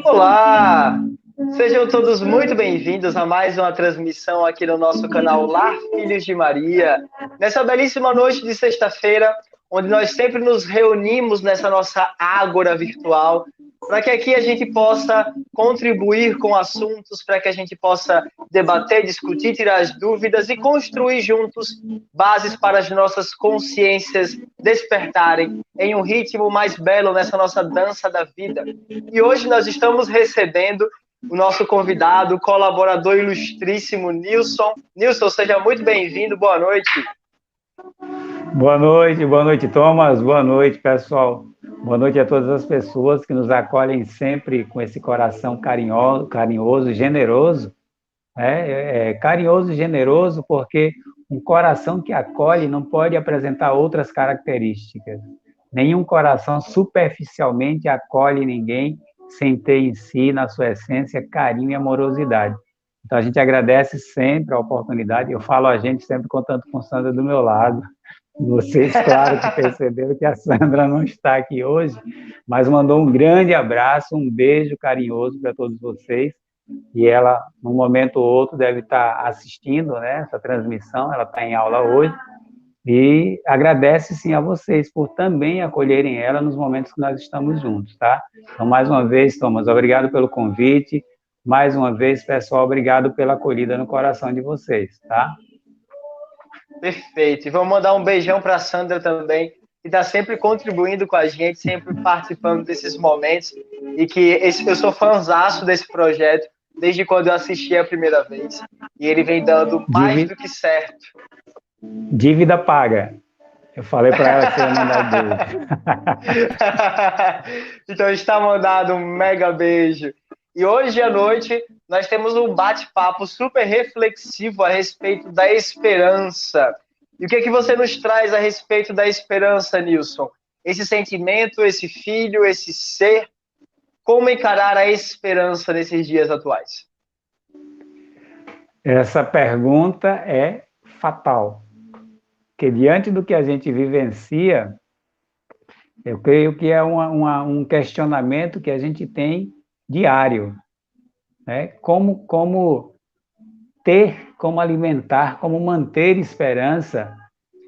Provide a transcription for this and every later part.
Olá! Sejam todos muito bem-vindos a mais uma transmissão aqui no nosso canal Lar Filhos de Maria. Nessa belíssima noite de sexta-feira, onde nós sempre nos reunimos nessa nossa ágora virtual, para que aqui a gente possa contribuir com assuntos, para que a gente possa debater, discutir, tirar as dúvidas e construir juntos bases para as nossas consciências despertarem em um ritmo mais belo nessa nossa dança da vida. E hoje nós estamos recebendo o nosso convidado, colaborador ilustríssimo, Nilson. Nilson, seja muito bem-vindo, boa noite. Boa noite, Thomas, boa noite, pessoal. Boa noite a todas as pessoas que nos acolhem sempre com esse coração carinhoso e generoso. Carinhoso e generoso porque um coração que acolhe não pode apresentar outras características. Nenhum coração superficialmente acolhe ninguém sem ter em si, na sua essência, carinho e amorosidade. Então, a gente agradece sempre a oportunidade. Eu falo a gente sempre contando com Sandra do meu lado. Vocês, claro, que perceberam que a Sandra não está aqui hoje, mas mandou um grande abraço, um beijo carinhoso para todos vocês. E ela, num momento ou outro, deve estar assistindo, né, essa transmissão. Ela está em aula hoje. E agradece, sim, a vocês por também acolherem ela nos momentos que nós estamos juntos, tá? Então, mais uma vez, Thomas, obrigado pelo convite. Mais uma vez, pessoal, obrigado pela acolhida no coração de vocês, tá? Perfeito. E vamos mandar um beijão para a Sandra também, que está sempre contribuindo com a gente, sempre participando desses momentos. E que eu sou fãzaço desse projeto, desde quando eu assisti a primeira vez. E ele vem dando mais do que certo. Dívida paga. Eu falei para ela que eu ia mandar beijo. Então está mandado um mega beijo. E hoje à noite nós temos um bate-papo super reflexivo a respeito da esperança. E o que é que você nos traz a respeito da esperança, Nilson? Esse sentimento, esse filho, esse ser, como encarar a esperança nesses dias atuais? Essa pergunta é fatal. Porque diante do que a gente vivencia, eu creio que é um questionamento que a gente tem diário, né? Como ter, como alimentar, como manter esperança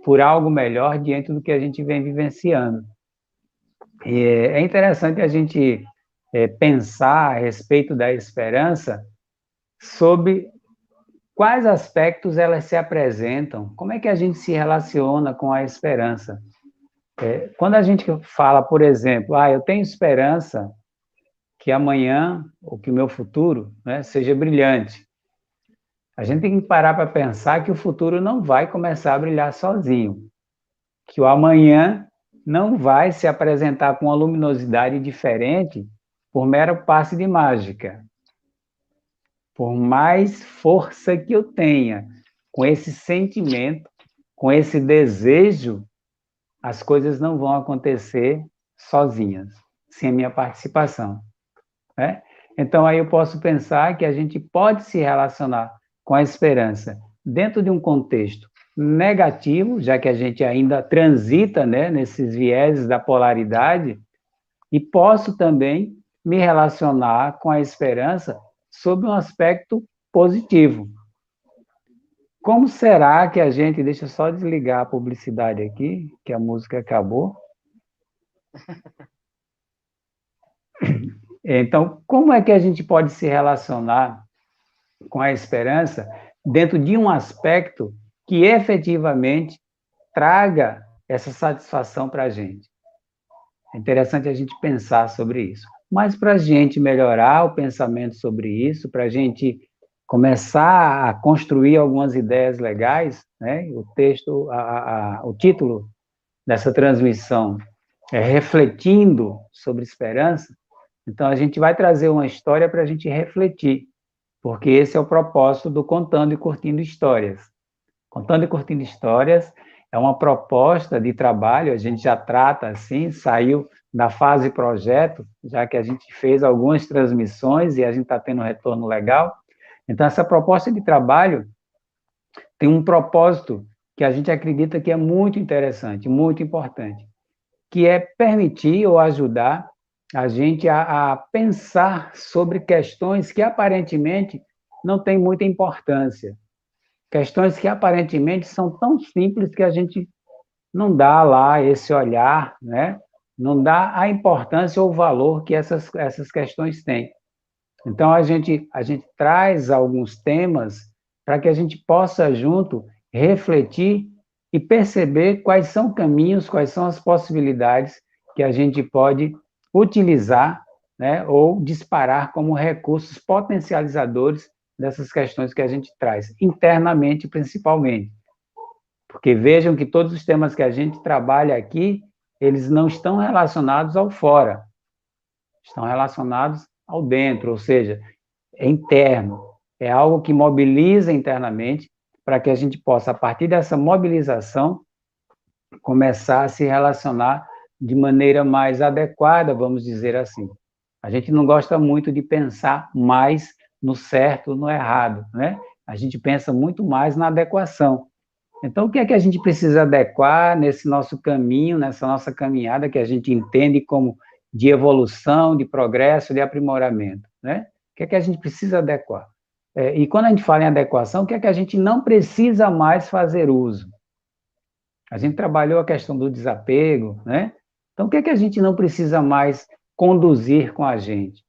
por algo melhor diante do que a gente vem vivenciando. E é interessante a gente pensar a respeito da esperança sob quais aspectos elas se apresentam, como é que a gente se relaciona com a esperança. Quando a gente fala, por exemplo, eu tenho esperança que amanhã, ou que o meu futuro, né, seja brilhante. A gente tem que parar para pensar que o futuro não vai começar a brilhar sozinho, que o amanhã não vai se apresentar com uma luminosidade diferente por mero passe de mágica. Por mais força que eu tenha, com esse sentimento, com esse desejo, as coisas não vão acontecer sozinhas, sem a minha participação, né? Então, aí eu posso pensar que a gente pode se relacionar com a esperança dentro de um contexto negativo, já que a gente ainda transita, né, nesses vieses da polaridade, e posso também me relacionar com a esperança sob um aspecto positivo. Como será que a gente... Deixa eu só desligar a publicidade aqui, que a música acabou. Então, como é que a gente pode se relacionar com a esperança dentro de um aspecto que efetivamente traga essa satisfação para a gente? É interessante a gente pensar sobre isso. Mas para a gente melhorar o pensamento sobre isso, para a gente começar a construir algumas ideias legais, né? O texto, o título dessa transmissão é Refletindo sobre Esperança. Então, a gente vai trazer uma história para a gente refletir, porque esse é o propósito do Contando e Curtindo Histórias. Contando e Curtindo Histórias é uma proposta de trabalho, a gente já trata assim, saiu da fase projeto, já que a gente fez algumas transmissões e a gente está tendo um retorno legal. Então, essa proposta de trabalho tem um propósito que a gente acredita que é muito interessante, muito importante, que é permitir ou ajudar a gente a pensar sobre questões que aparentemente não têm muita importância. Questões que aparentemente são tão simples que a gente não dá lá esse olhar, né? Não dá a importância ou o valor que essas questões têm. Então, a gente traz alguns temas para que a gente possa, junto, refletir e perceber quais são caminhos, quais são as possibilidades que a gente pode utilizar, né, ou disparar como recursos potencializadores dessas questões que a gente traz, internamente, principalmente. Porque vejam que todos os temas que a gente trabalha aqui, eles não estão relacionados ao fora, estão relacionados ao dentro, ou seja, é interno, é algo que mobiliza internamente para que a gente possa, a partir dessa mobilização, começar a se relacionar de maneira mais adequada, vamos dizer assim. A gente não gosta muito de pensar mais no certo, no errado, né? A gente pensa muito mais na adequação. Então, o que é que a gente precisa adequar nesse nosso caminho, nessa nossa caminhada que a gente entende como de evolução, de progresso, de aprimoramento, né? O que é que a gente precisa adequar? E quando a gente fala em adequação, o que é que a gente não precisa mais fazer uso? A gente trabalhou a questão do desapego, né? Então, o que é que a gente não precisa mais conduzir com a gente?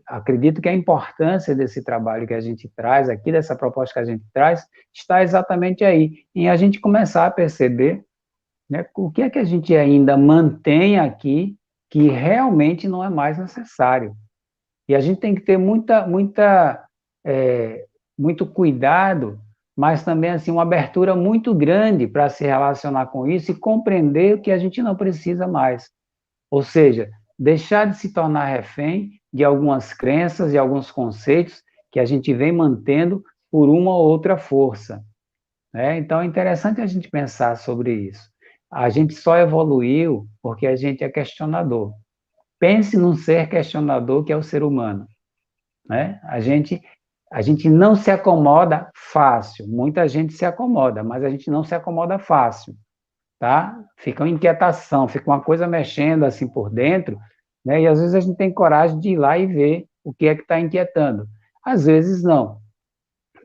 Acredito que a importância desse trabalho que a gente traz aqui, dessa proposta que a gente traz, está exatamente aí, em a gente começar a perceber, né, o que é que a gente ainda mantém aqui que realmente não é mais necessário. E a gente tem que ter muito cuidado, mas também assim uma abertura muito grande para se relacionar com isso e compreender o que a gente não precisa mais. Ou seja, deixar de se tornar refém de algumas crenças e alguns conceitos que a gente vem mantendo por uma ou outra força, né? Então, é interessante a gente pensar sobre isso. A gente só evoluiu porque a gente é questionador. Pense num ser questionador que é o ser humano, né? A gente não se acomoda fácil. Muita gente se acomoda, mas a gente não se acomoda fácil, tá? Fica uma inquietação, fica uma coisa mexendo assim por dentro, né? E às vezes a gente tem coragem de ir lá e ver o que é que está inquietando. Às vezes não,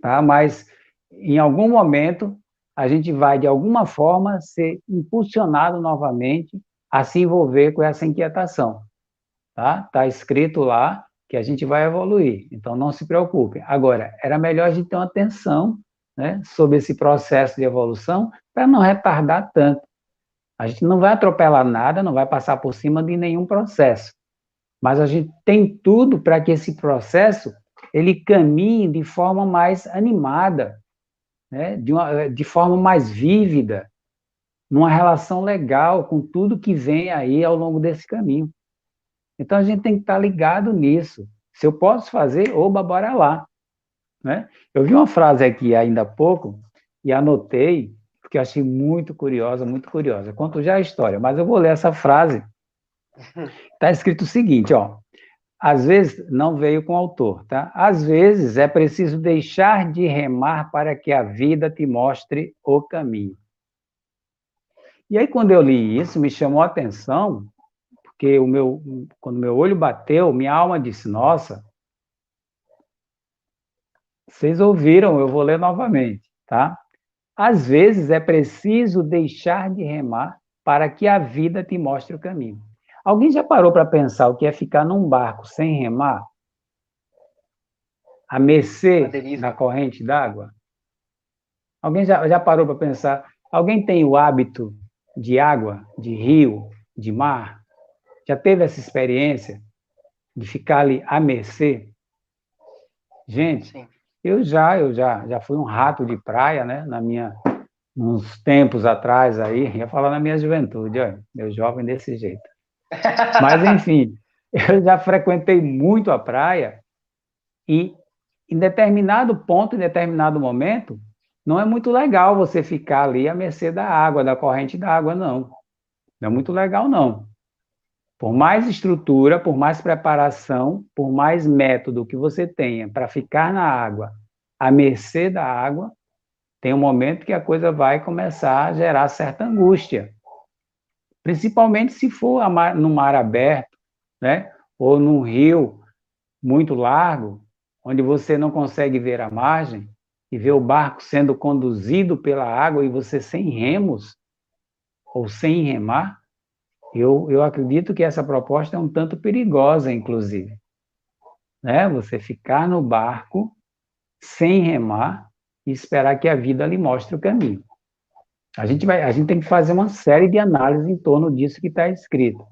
tá? Mas em algum momento a gente vai de alguma forma ser impulsionado novamente a se envolver com essa inquietação, tá? Tá escrito lá que a gente vai evoluir, então não se preocupe. Agora, era melhor a gente ter uma atenção, né, sobre esse processo de evolução para não retardar tanto. A gente não vai atropelar nada, não vai passar por cima de nenhum processo, mas a gente tem tudo para que esse processo ele caminhe de forma mais animada, né? De forma mais vívida, numa relação legal com tudo que vem aí ao longo desse caminho. Então a gente tem que estar ligado nisso. Se eu posso fazer, oba, bora lá, né? Eu vi uma frase aqui ainda há pouco e anotei, porque eu achei muito curiosa, muito curiosa. Conto já a história, mas eu vou ler essa frase. Está escrito o seguinte, ó. Às vezes, não veio com o autor, tá? Às vezes é preciso deixar de remar para que a vida te mostre o caminho. E aí, quando eu li isso, me chamou a atenção, porque quando meu olho bateu, minha alma disse, nossa, vocês ouviram, eu vou ler novamente, tá? Às vezes é preciso deixar de remar para que a vida te mostre o caminho. Alguém já parou para pensar o que é ficar num barco sem remar, à mercê da corrente d'água? Alguém já parou para pensar? Alguém tem o hábito de água, de rio, de mar? Já teve essa experiência de ficar ali à mercê? Gente, Sim. eu já fui um rato de praia, né? Uns tempos atrás aí, ia falar na minha juventude, olha, meu jovem desse jeito. Mas, enfim, eu já frequentei muito a praia e em determinado ponto, em determinado momento, não é muito legal você ficar ali à mercê da água, da corrente da água, não. Não é muito legal, não. Por mais estrutura, por mais preparação, por mais método que você tenha para ficar na água, à mercê da água, tem um momento que a coisa vai começar a gerar certa angústia. principalmente se for no mar aberto, né? Ou num rio muito largo, onde você não consegue ver a margem e ver o barco sendo conduzido pela água e você sem remos ou sem remar, eu acredito que essa proposta é um tanto perigosa, inclusive, né? Você ficar no barco sem remar e esperar que a vida lhe mostre o caminho. A gente tem que fazer uma série de análises em torno disso que está escrito,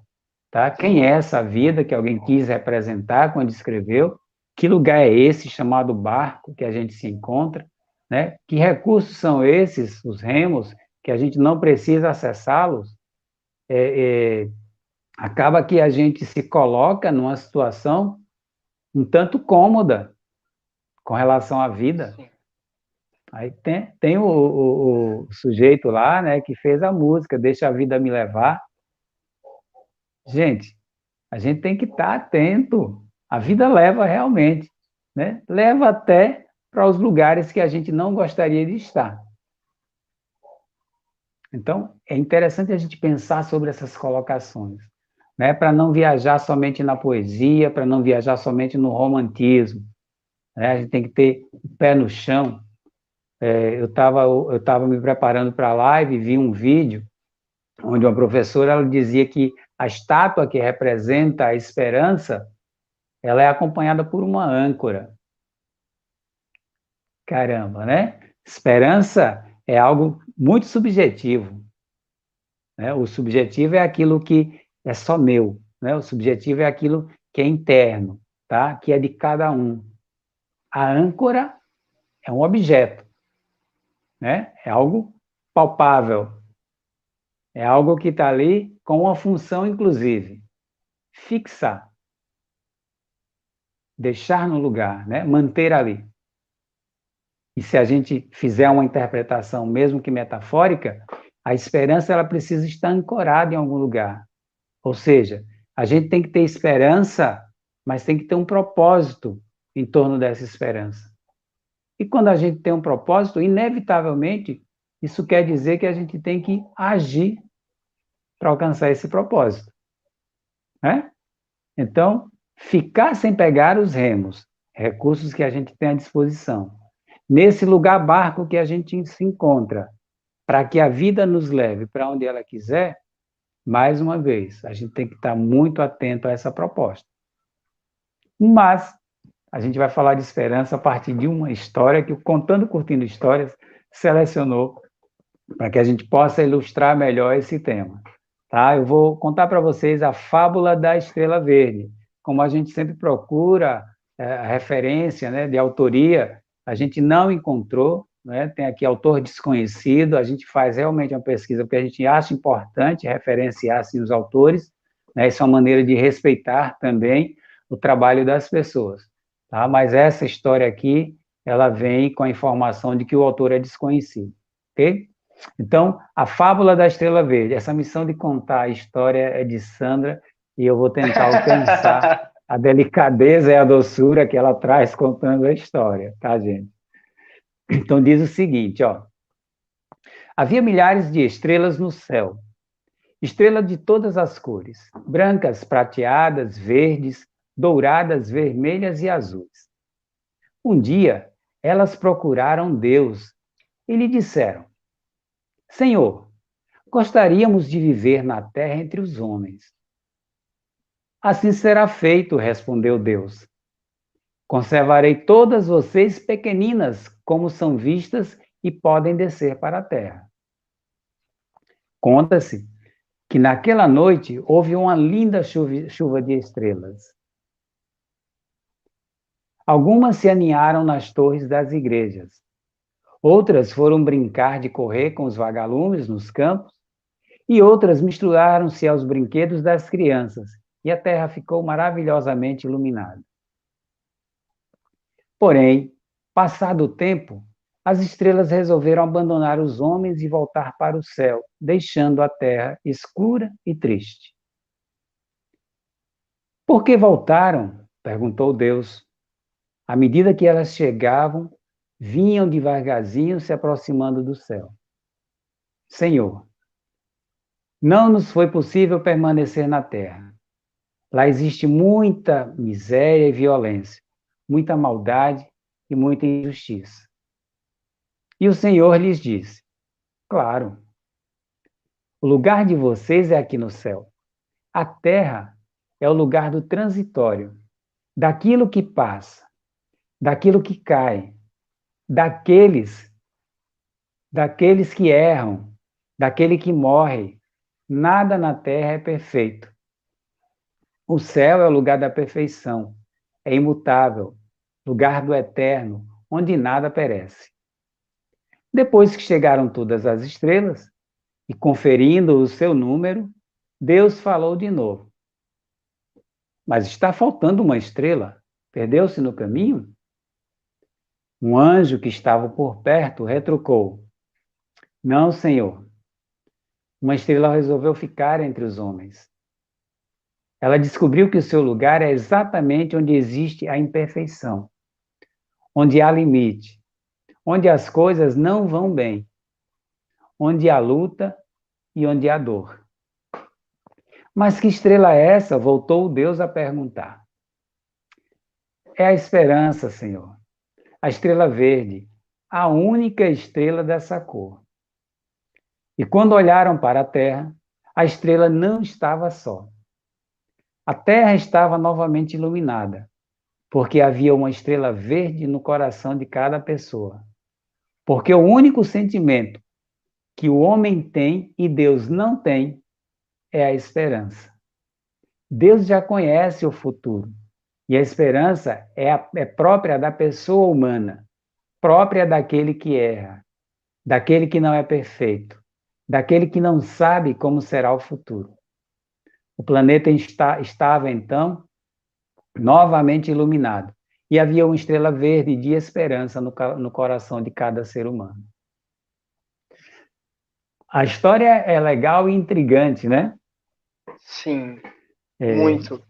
tá? Quem é essa vida que alguém quis representar quando escreveu? Que lugar é esse chamado barco que a gente se encontra, né? Que recursos são esses, os remos, que a gente não precisa acessá-los? Acaba que a gente se coloca numa situação um tanto cômoda com relação à vida. Aí tem o sujeito lá, né, que fez a música, Deixa a Vida Me Levar. Gente, a gente tem que estar atento. A vida leva realmente, né? Leva até para os lugares que a gente não gostaria de estar. Então, é interessante a gente pensar sobre essas colocações, né? Para não viajar somente na poesia, para não viajar somente no romantismo, né? A gente tem que ter o pé no chão. Eu tava me preparando para a live, vi um vídeo onde uma professora ela dizia que a estátua que representa a esperança, ela é acompanhada por uma âncora. Caramba, né? Esperança é algo muito subjetivo, né? O subjetivo é aquilo que é só meu, né? O subjetivo é aquilo que é interno, tá? Que é de cada um. A âncora é um objeto, né? É algo palpável, é algo que está ali com uma função, inclusive, fixar, deixar no lugar, né? Manter ali. E se a gente fizer uma interpretação, mesmo que metafórica, a esperança ela precisa estar ancorada em algum lugar. Ou seja, a gente tem que ter esperança, mas tem que ter um propósito em torno dessa esperança. E quando a gente tem um propósito, inevitavelmente, isso quer dizer que a gente tem que agir para alcançar esse propósito, né? Então, ficar sem pegar os remos, recursos que a gente tem à disposição, nesse lugar barco que a gente se encontra, para que a vida nos leve para onde ela quiser, mais uma vez, a gente tem que estar muito atento a essa proposta. Mas a gente vai falar de esperança a partir de uma história que o Contando Curtindo Histórias selecionou para que a gente possa ilustrar melhor esse tema. Tá? Eu vou contar para vocês a fábula da Estrela Verde. Como a gente sempre procura a referência, né, de autoria, a gente não encontrou, né, tem aqui autor desconhecido, a gente faz realmente uma pesquisa porque a gente acha importante referenciar assim, os autores, né, isso é uma maneira de respeitar também o trabalho das pessoas. Tá? Mas essa história aqui, ela vem com a informação de que o autor é desconhecido. Ok? Então, a fábula da Estrela Verde, essa missão de contar a história é de Sandra, e eu vou tentar alcançar a delicadeza e a doçura que ela traz contando a história, tá, gente? Então, diz o seguinte, ó. Havia milhares de estrelas no céu, estrelas de todas as cores, brancas, prateadas, verdes, douradas, vermelhas e azuis. Um dia, elas procuraram Deus e lhe disseram: Senhor, gostaríamos de viver na terra entre os homens. Assim será feito, respondeu Deus. Conservarei todas vocês pequeninas, como são vistas e podem descer para a terra. Conta-se que naquela noite houve uma linda chuva de estrelas. Algumas se aninharam nas torres das igrejas. Outras foram brincar de correr com os vagalumes nos campos, e outras misturaram-se aos brinquedos das crianças, e a terra ficou maravilhosamente iluminada. Porém, passado o tempo, as estrelas resolveram abandonar os homens e voltar para o céu, deixando a terra escura e triste. Por que voltaram? Perguntou Deus. À medida que elas chegavam, vinham devagarzinho se aproximando do céu. Senhor, Não nos foi possível permanecer na terra. Lá existe muita miséria e violência, muita maldade e muita injustiça. E o Senhor lhes disse: claro, o lugar de vocês é aqui no céu. A terra é o lugar do transitório, daquilo que passa, daquilo que cai, daqueles, daqueles que erram, daquele que morre. Nada na terra é perfeito. O céu é o lugar da perfeição, é imutável, lugar do eterno, onde nada perece. Depois que chegaram todas as estrelas, e conferindo o seu número, Deus falou de novo. Mas está faltando uma estrela. Perdeu-se no caminho? Um anjo que estava por perto retrucou: não, Senhor. Uma estrela resolveu ficar entre os homens. Ela descobriu que o seu lugar é exatamente onde existe a imperfeição, onde há limite, onde as coisas não vão bem, onde há luta e onde há dor. Mas que estrela é essa? Voltou Deus a perguntar. É a esperança, Senhor. A estrela verde, a única estrela dessa cor. E quando olharam para a terra, a estrela não estava só. A terra estava novamente iluminada, porque havia uma estrela verde no coração de cada pessoa. Porque o único sentimento que o homem tem e Deus não tem é a esperança. Deus já conhece o futuro, e a esperança é própria da pessoa humana, própria daquele que erra, daquele que não é perfeito, daquele que não sabe como será o futuro. O planeta estava, então, novamente iluminado, e havia uma estrela verde de esperança no coração de cada ser humano. A história é legal e intrigante, né? Sim, É, muito.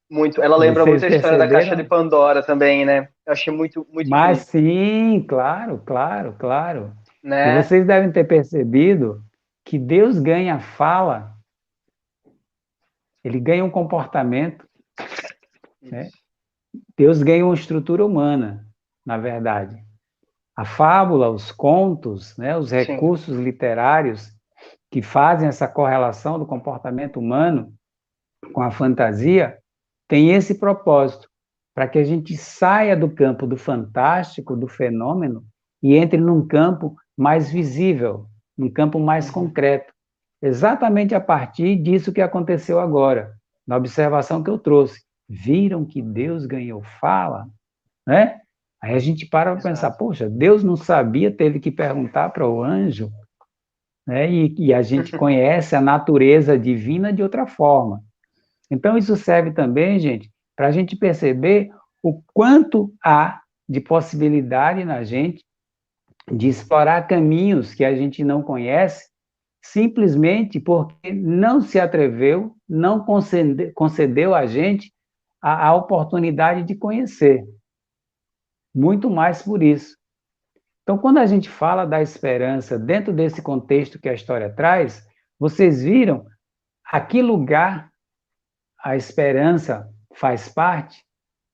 Muito. Ela lembra muito vocês a história da Caixa de perceberam? Pandora também, né? Eu achei muito Mas incrível, sim, claro, claro, claro. E né? vocês devem ter percebido que Deus ganha fala, ele ganha um comportamento, né? Isso. Deus ganha uma estrutura humana, na verdade. A fábula, os contos, né, os Sim. recursos literários que fazem essa correlação do comportamento humano com a fantasia, tem esse propósito, para que a gente saia do campo do fantástico, do fenômeno, e entre num campo mais visível, num campo mais Uhum. concreto. Exatamente a partir disso que aconteceu agora, na observação que eu trouxe. Viram que Deus ganhou fala, né? Aí a gente para pensar, Exato. poxa, Deus não sabia, teve que perguntar para o anjo, né? E a gente conhece a natureza divina de outra forma. Então, isso serve também, gente, para a gente perceber o quanto há de possibilidade na gente de explorar caminhos que a gente não conhece, simplesmente porque não se atreveu, não concedeu a gente a oportunidade de conhecer. Muito mais por isso. Então, quando a gente fala da esperança dentro desse contexto que a história traz, vocês viram a que lugar a esperança faz parte,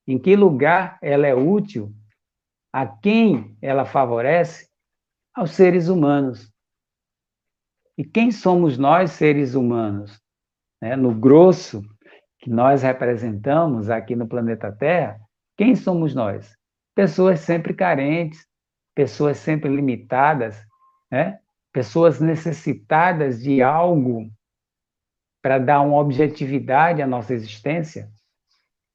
em que lugar ela é útil, a quem ela favorece? Aos seres humanos. E quem somos nós, seres humanos? Né? No grosso que nós representamos aqui no planeta Terra, quem somos nós? Pessoas sempre carentes, pessoas sempre limitadas, né? Pessoas necessitadas de algo para dar uma objetividade à nossa existência.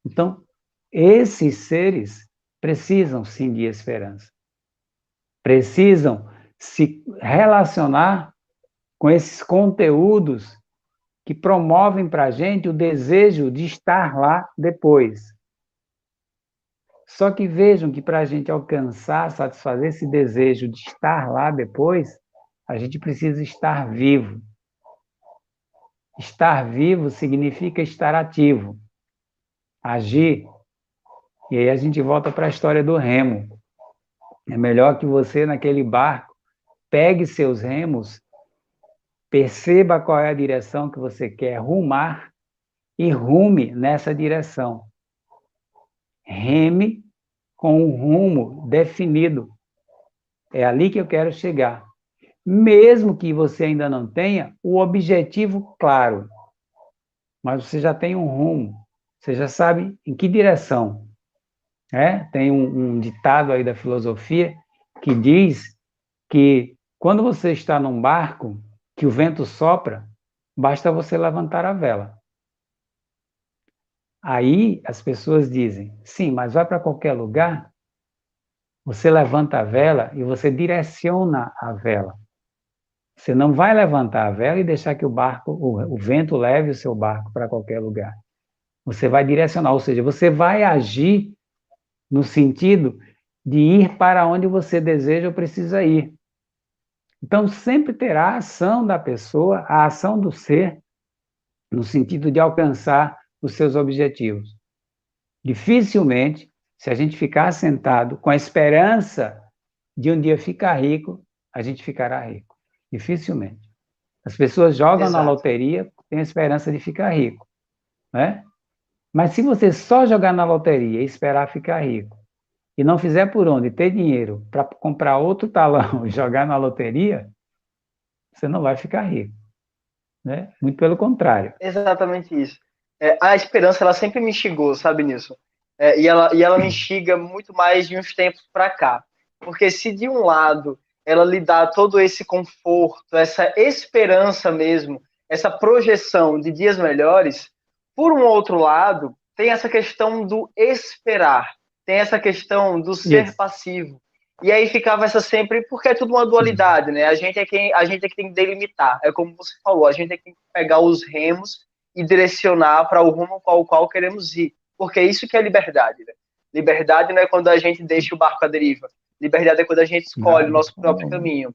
Então, esses seres precisam sim de esperança. Precisam se relacionar com esses conteúdos que promovem para a gente o desejo de estar lá depois. Só que vejam que para a gente alcançar, satisfazer esse desejo de estar lá depois, a gente precisa estar vivo. Estar vivo significa estar ativo, agir. E aí a gente volta para a história do remo. É melhor que você, naquele barco, pegue seus remos Perceba qual é a direção que você quer rumar e rume nessa direção. Reme com um rumo definido. É ali que eu quero chegar. Mesmo que você ainda não tenha o objetivo claro, mas você já tem um rumo, você já sabe em que direção. Tem um ditado aí da filosofia que diz que quando você está num barco, que o vento sopra, basta você levantar a vela. Aí as pessoas dizem, sim, mas vai para qualquer lugar, você levanta a vela e você direciona a vela. Você não vai levantar a vela e deixar que o vento leve o seu barco para qualquer lugar. Você vai direcionar, ou seja, você vai agir no sentido de ir para onde você deseja ou precisa ir. Então, sempre terá a ação da pessoa, a ação do ser, no sentido de alcançar os seus objetivos. Dificilmente, se a gente ficar sentado com a esperança de um dia ficar rico, a gente ficará rico. Dificilmente. As pessoas jogam na loteria, têm a esperança de ficar rico, né? Mas se você só jogar na loteria e esperar ficar rico, e não fizer por onde ter dinheiro para comprar outro talão e jogar na loteria, você não vai ficar rico, né? Muito pelo contrário. Exatamente isso. A esperança, ela sempre me instigou, sabe, nisso. E ela me instiga muito mais de uns tempos para cá. Porque se de um lado ela lhe dá todo esse conforto, essa esperança mesmo, essa projeção de dias melhores, por um outro lado, tem essa questão do esperar, tem essa questão do ser passivo. E aí ficava essa sempre, porque é tudo uma dualidade, né? A gente é que tem que delimitar. É como você falou, a gente é que tem que pegar os remos e direcionar para o rumo ao qual queremos ir. Porque é isso que é liberdade, né? Liberdade não é quando a gente deixa o barco à deriva. Liberdade é quando a gente escolhe o nosso próprio caminho.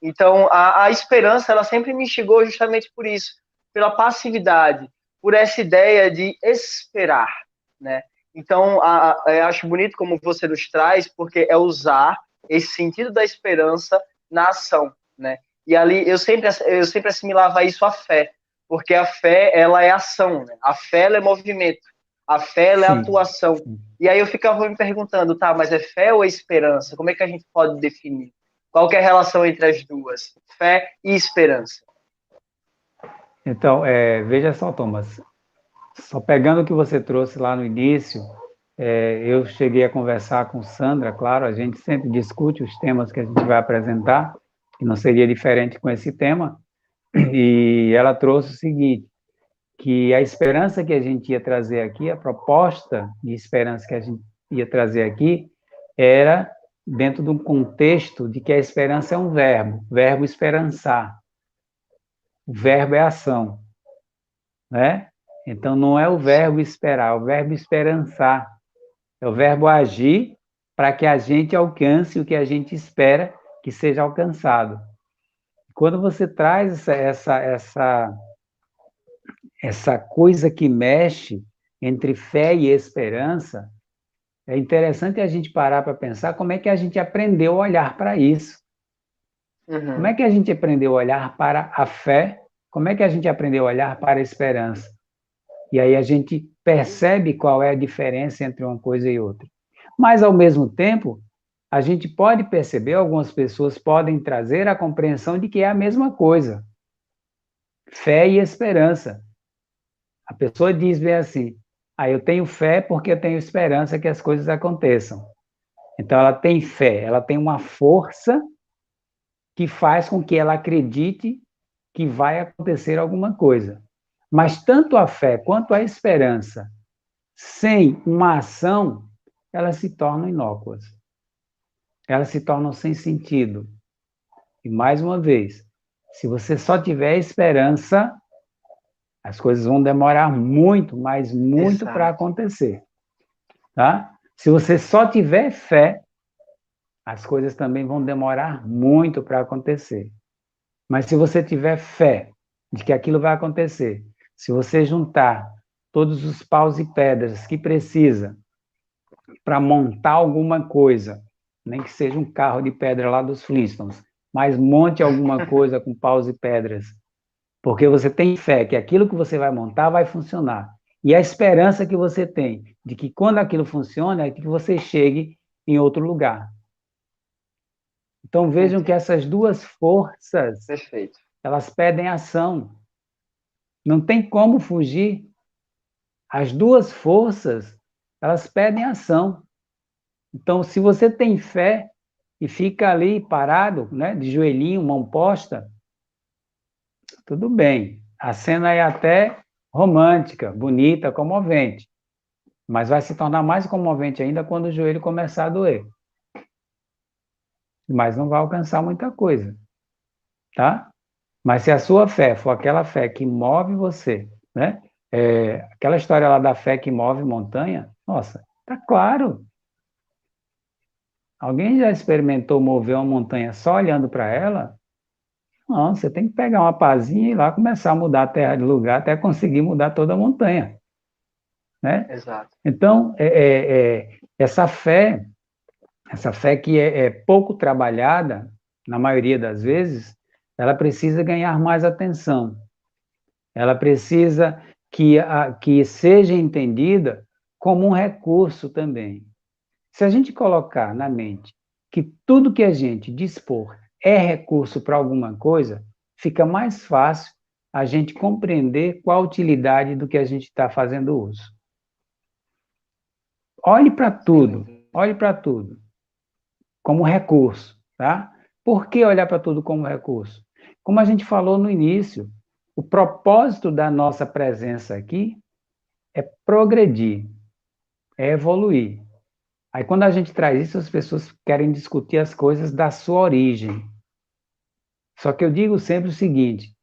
Então, a esperança, ela sempre me instigou justamente por isso, pela passividade, por essa ideia de esperar, né? Então, eu acho bonito como você nos traz, porque é usar esse sentido da esperança na ação, né? E ali eu sempre assimilava isso à fé, porque a fé, ela é ação, né? A fé, ela é movimento, a fé, ela é atuação. E aí eu ficava me perguntando, tá, mas é fé ou é esperança? Como é que a gente pode definir? Qual que é a relação entre as duas? Fé e esperança. Então, veja só, Thomas, só pegando o que você trouxe lá no início, eu cheguei a conversar com Sandra, claro, a gente sempre discute os temas que a gente vai apresentar, que não seria diferente com esse tema, e ela trouxe o seguinte, que a esperança que a gente ia trazer aqui, a proposta de esperança que a gente ia trazer aqui, era dentro de um contexto de que a esperança é um verbo esperançar. O verbo é ação, né? Então, não é o verbo esperar, é o verbo esperançar. É o verbo agir para que a gente alcance o que a gente espera que seja alcançado. Quando você traz essa coisa que mexe entre fé e esperança, é interessante a gente parar para pensar como é que a gente aprendeu a olhar para isso. Uhum. Como é que a gente aprendeu a olhar para a fé? Como é que a gente aprendeu a olhar para a esperança? E aí a gente percebe qual é a diferença entre uma coisa e outra. Mas, ao mesmo tempo, a gente pode perceber, algumas pessoas podem trazer a compreensão de que é a mesma coisa. Fé e esperança. A pessoa diz bem assim, eu tenho fé porque eu tenho esperança que as coisas aconteçam. Então, ela tem fé, ela tem uma força que faz com que ela acredite que vai acontecer alguma coisa. Mas tanto a fé quanto a esperança, sem uma ação, elas se tornam inócuas. Elas se tornam sem sentido. E, mais uma vez, se você só tiver esperança, as coisas vão demorar muito, mas muito para acontecer. Tá? Se você só tiver fé, as coisas também vão demorar muito para acontecer. Mas se você tiver fé de que aquilo vai acontecer, se você juntar todos os paus e pedras que precisa para montar alguma coisa, nem que seja um carro de pedra lá dos Flintstones, mas monte alguma coisa com paus e pedras, Porque você tem fé que aquilo que você vai montar vai funcionar. E a esperança que você tem de que quando aquilo funciona, é que você chegue em outro lugar. Então vejam que essas duas forças, Perfeito. elas pedem ação. Não tem como fugir. As duas forças, elas pedem ação. Então, se você tem fé e fica ali parado, né, de joelhinho, mão posta, tudo bem. A cena é até romântica, bonita, comovente. Mas vai se tornar mais comovente ainda quando o joelho começar a doer. Mas não vai alcançar muita coisa, tá? Mas se a sua fé for aquela fé que move você, né? Aquela história lá da fé que move montanha, nossa, tá claro. Alguém já experimentou mover uma montanha só olhando para ela? Não, você tem que pegar uma pazinha e ir lá começar a mudar a terra de lugar até conseguir mudar toda a montanha, né? Exato. Então, essa fé que é pouco trabalhada, na maioria das vezes, ela precisa ganhar mais atenção. Ela precisa que seja entendida como um recurso também. Se a gente colocar na mente que tudo que a gente dispor é recurso para alguma coisa, fica mais fácil a gente compreender qual a utilidade do que a gente está fazendo uso. Olhe para tudo como recurso, tá? Por que olhar para tudo como recurso? Como a gente falou no início, o propósito da nossa presença aqui é progredir, é evoluir. Aí, quando a gente traz isso, as pessoas querem discutir as coisas da sua origem. Só que eu digo sempre o seguinte: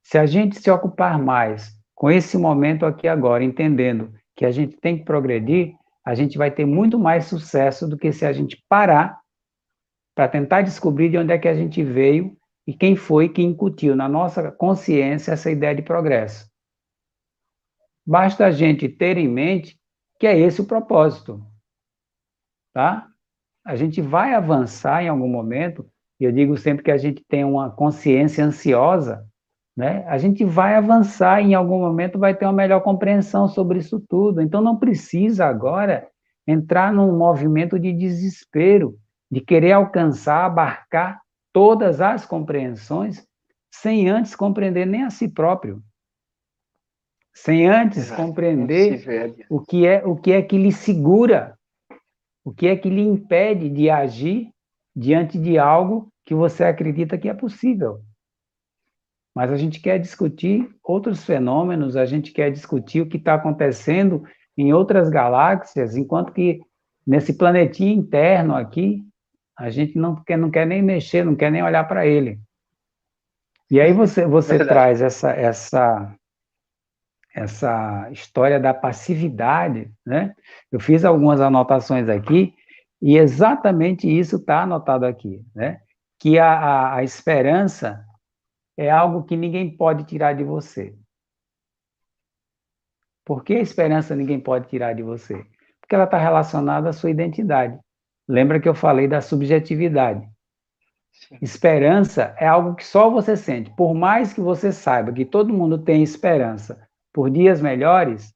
se a gente se ocupar mais com esse momento aqui agora, entendendo que a gente tem que progredir, a gente vai ter muito mais sucesso do que se a gente parar para tentar descobrir de onde é que a gente veio e quem foi que incutiu na nossa consciência essa ideia de progresso. Basta a gente ter em mente que é esse o propósito, tá? A gente vai avançar em algum momento, e eu digo sempre que a gente tem uma consciência ansiosa, né? A gente vai avançar e em algum momento vai ter uma melhor compreensão sobre isso tudo. Então não precisa agora entrar num movimento de desespero, de querer alcançar, abarcar todas as compreensões, sem antes compreender nem a si próprio, sem antes compreender o que é que lhe segura, o que é que lhe impede de agir diante de algo que você acredita que é possível. Mas a gente quer discutir outros fenômenos, a gente quer discutir o que está acontecendo em outras galáxias, enquanto que nesse planetinha interno aqui, a gente não quer nem mexer, não quer nem olhar para ele. E aí você traz essa história da passividade, né? Eu fiz algumas anotações aqui, e exatamente isso está anotado aqui, né? Que a esperança é algo que ninguém pode tirar de você. Por que a esperança ninguém pode tirar de você? Porque ela está relacionada à sua identidade. Lembra que eu falei da subjetividade? Sim. Esperança é algo que só você sente. Por mais que você saiba que todo mundo tem esperança por dias melhores,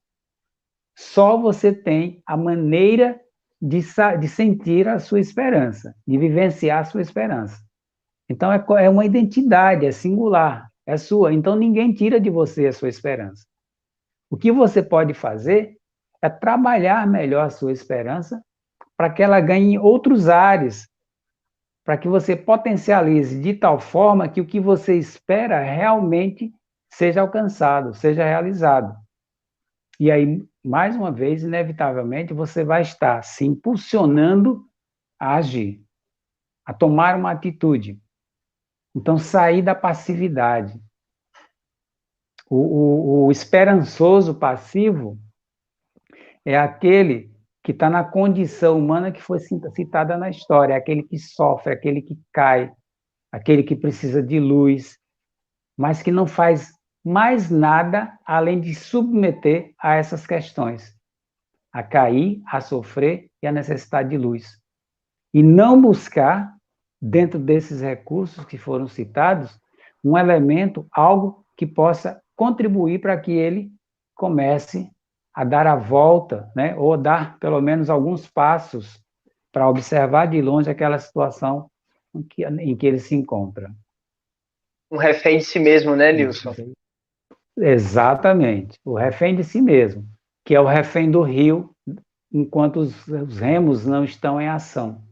só você tem a maneira de sentir a sua esperança, de vivenciar a sua esperança. Então, é uma identidade, é singular, é sua. Então, ninguém tira de você a sua esperança. O que você pode fazer é trabalhar melhor a sua esperança para que ela ganhe outros ares, para que você potencialize de tal forma que o que você espera realmente seja alcançado, seja realizado. E aí, mais uma vez, inevitavelmente, você vai estar se impulsionando a agir, a tomar uma atitude. Então, sair da passividade. O esperançoso passivo é aquele que está na condição humana que foi citada na história, é aquele que sofre, aquele que cai, aquele que precisa de luz, mas que não faz mais nada além de submeter a essas questões, a cair, a sofrer e a necessidade de luz. E não buscar, dentro desses recursos que foram citados, um elemento, algo que possa contribuir para que ele comece a dar a volta, né? Ou dar pelo menos alguns passos para observar de longe aquela situação em que ele se encontra. Um refém de si mesmo, né, Nilson? Exatamente, o refém de si mesmo, que é o refém do rio, enquanto os remos não estão em ação,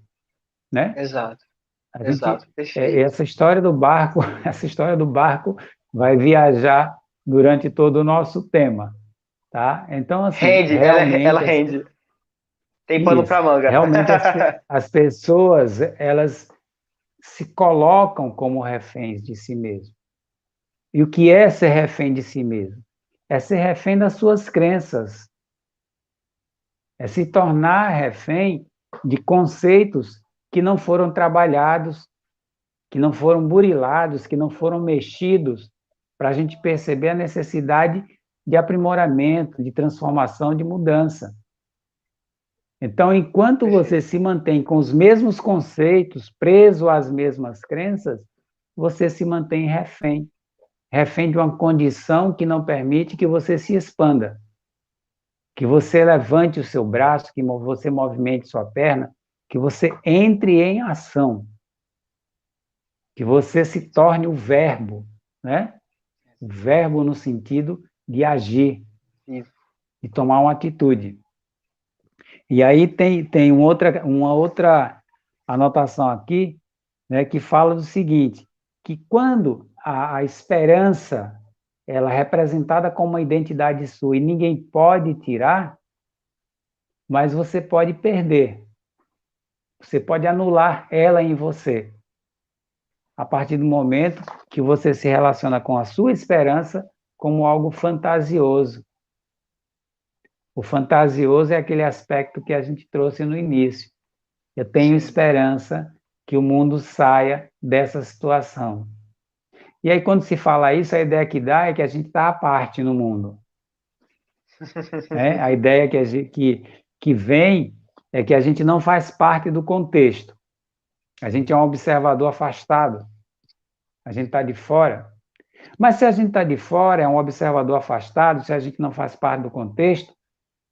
né? Exato, A gente, exato, perfeito. essa história do barco, essa história do barco vai viajar durante todo o nosso tema, tá? Então, assim, Rende, ela realmente, rende. Tem pano isso, para manga. realmente as pessoas, elas se colocam como reféns de si mesmo. E o que é ser refém de si mesmo? É ser refém das suas crenças, é se tornar refém de conceitos que não foram trabalhados, que não foram burilados, que não foram mexidos, para a gente perceber a necessidade de aprimoramento, de transformação, de mudança. Então, enquanto você se mantém com os mesmos conceitos, preso às mesmas crenças, você se mantém refém. Refém de uma condição que não permite que você se expanda, que você levante o seu braço, que você movimente sua perna, que você entre em ação, que você se torne o verbo, né? O verbo no sentido de agir, de tomar uma atitude. E aí tem uma outra anotação aqui, né, que fala do seguinte, que quando a esperança ela é representada como uma identidade sua e ninguém pode tirar, mas você pode perder. Você pode anular ela em você. A partir do momento que você se relaciona com a sua esperança como algo fantasioso. O fantasioso é aquele aspecto que a gente trouxe no início. Eu tenho esperança que o mundo saia dessa situação. E aí, quando se fala isso, a ideia que dá é que a gente está à parte no mundo. A ideia que vem é que a gente não faz parte do contexto. A gente é um observador afastado. A gente está de fora. Mas se a gente está de fora, é um observador afastado, se a gente não faz parte do contexto,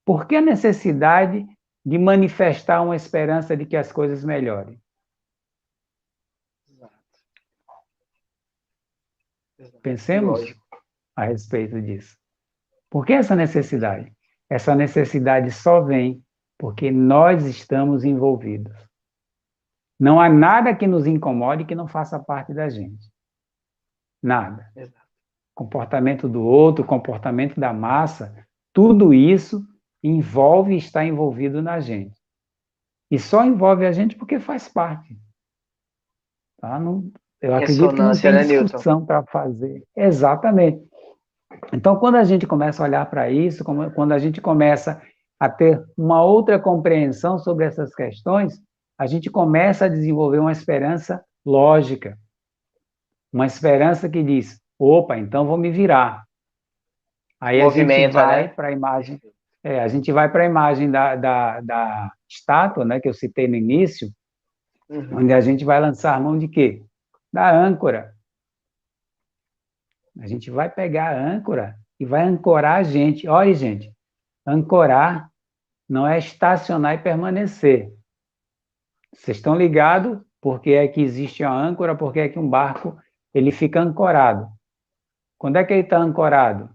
por que a necessidade de manifestar uma esperança de que as coisas melhorem? Pensemos a respeito disso. Por que essa necessidade? Essa necessidade só vem porque nós estamos envolvidos. Não há nada que nos incomode que não faça parte da gente. Nada. Comportamento do outro, comportamento da massa, tudo isso envolve e está envolvido na gente. E só envolve a gente porque faz parte. Tá? Não, eu acredito que não tem discussão para fazer. Exatamente. Então, quando a gente começa a olhar para isso, quando a gente começa a ter uma outra compreensão sobre essas questões, a gente começa a desenvolver uma esperança lógica. Uma esperança que diz, opa, então vou me virar. Aí a gente vai para a imagem, a gente vai para a imagem da estátua, né, que eu citei no início, onde a gente vai lançar a mão de quê? Da âncora. A gente vai pegar a âncora e vai ancorar a gente. Olha, gente, ancorar não é estacionar e permanecer. Vocês estão ligados porque é que existe a âncora, porque é que um barco ele fica ancorado. Quando é que ele está ancorado?